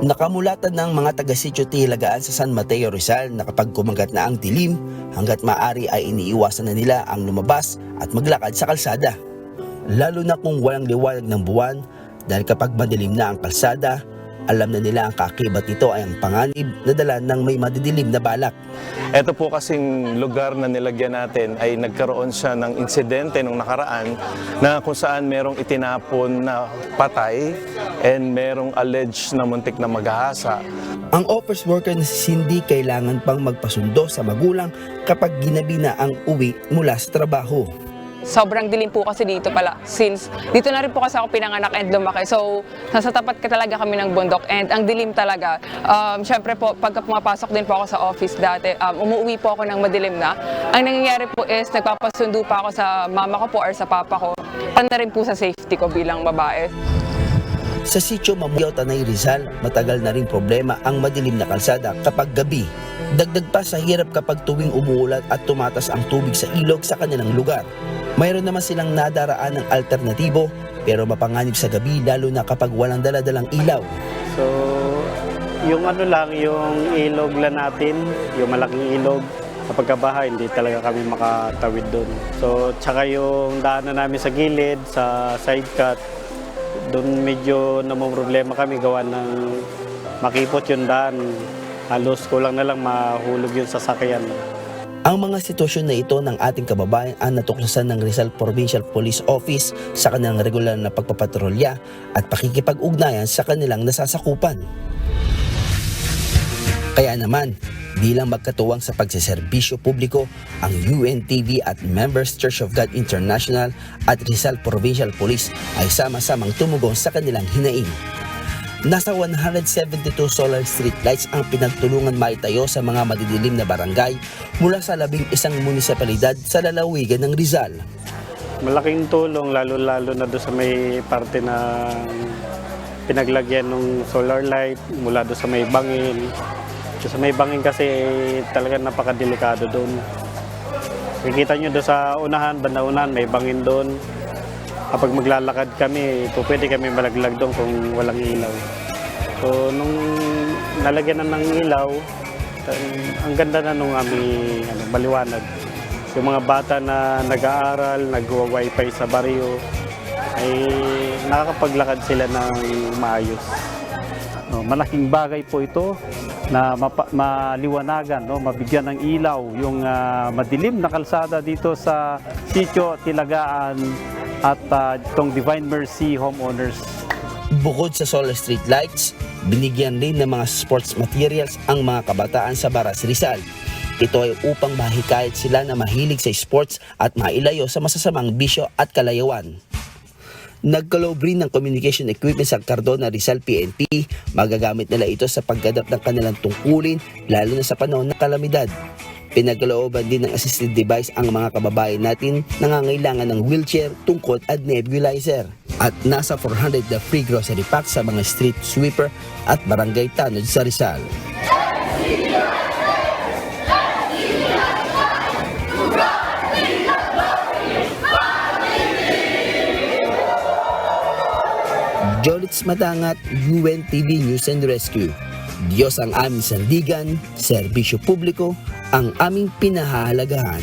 Nakamulatan ng mga taga-sitio Tilagaan sa San Mateo, Rizal na kapag kumagat na ang dilim, hanggat maaari ay iniiwasan na nila ang lumabas at maglakad sa kalsada. Lalo na kung walang liwanag ng buwan dahil kapag madilim na ang kalsada, alam na nila ang kaakibat nito ay ang panganib na dala ng may madidilim na balak. Ito po kasing lugar na nilagyan natin ay nagkaroon siya ng insidente nung nakaraan na kung saan merong itinapon na patay and merong alleged na muntik na maghahasa. Ang office worker na si Cindy kailangan pang magpasundo sa magulang kapag ginabi na ang uwi mula sa trabaho. Sobrang dilim po kasi dito pala since dito na rin po kasi ako pinanganak and lumaki. So, nasa tapat ka talaga kami ng bundok and ang dilim talaga. Syempre po, pagka pumapasok din po ako sa office dati, umuwi po ako ng madilim na. Ang nangyayari po is nagpapasundo pa ako sa mama ko po or sa papa ko. Na rin po sa safety ko bilang babae. Sa sitio Mamuyaw, Tanay, Rizal, matagal na ring problema ang madilim na kalsada kapag gabi. Dagdag pa sa hirap kapag tuwing umuulan at tumatas ang tubig sa ilog sa kanilang lugar. Mayroon naman silang nadaraan ng alternatibo pero mapanganib sa gabi lalo na kapag walang dala-dalang ilaw. So, yung yung ilog lang natin, yung malaking ilog, sa pagkabahay, hindi talaga kami makatawid doon. So, tsaka yung daanan namin sa gilid, sa side cut, doon medyo namumroblema kami gawa ng makipot yung daan. Halos kulang na lang mahulog yung sasakyan. Ang mga sitwasyon na ito ng ating kababayan ang natuklasan ng Rizal Provincial Police Office sa kanilang regular na pagpapatrolya at pakikipag-ugnayan sa kanilang nasasakupan. Kaya naman, bilang magkatuwang sa pagseserbisyo publiko, ang UNTV at Members Church of God International at Rizal Provincial Police ay sama-samang tumugon sa kanilang hinaing. Nasa 172 solar street lights ang pinagtulungan maitayo sa mga madidilim na barangay mula sa 11 munisipalidad sa lalawigan ng Rizal. Malaking tulong lalo-lalo na doon sa may parte na pinaglagyan ng solar light mula doon sa may bangin. Sa may bangin kasi talagang napakadelikado doon. Kikita nyo doon sa unahan, banda unahan, may bangin doon. Kapag maglalakad kami, pwede kami malaglag doon kung walang ilaw. So, nung nalagyan na ng ilaw, ang ganda na nung aming maliwanag. Yung mga bata na nag-aaral, nag-wifi sa baryo, ay nakakapaglakad sila ng maayos. Malaking bagay po ito na maliwanagan, mabigyan ng ilaw yung madilim na kalsada dito sa Sitio Tilagaan at itong Divine Mercy homeowners. Bukod sa solar street lights, binigyan rin ng mga sports materials ang mga kabataan sa Baras, Rizal. Ito ay upang mahikayat sila na mahilig sa sports at mailayo sa masasamang bisyo at kalayawan. Nagkaloob rin ng communication equipment sa Cardona Rizal PNP. Magagamit nila ito sa pagganap ng kanilang tungkulin lalo na sa panahon ng kalamidad. Pinagkalooban din ng assistive device ang mga kababayan natin nangangailangan ng wheelchair, tungkod at nebulizer. At nasa 400 na free grocery pack sa mga street sweeper at barangay tanod sa Rizal. Jolits Matangat, UNTV News and Rescue. Diyos ang aming sandigan, serbisyo publiko ang aming pinahahalagahan.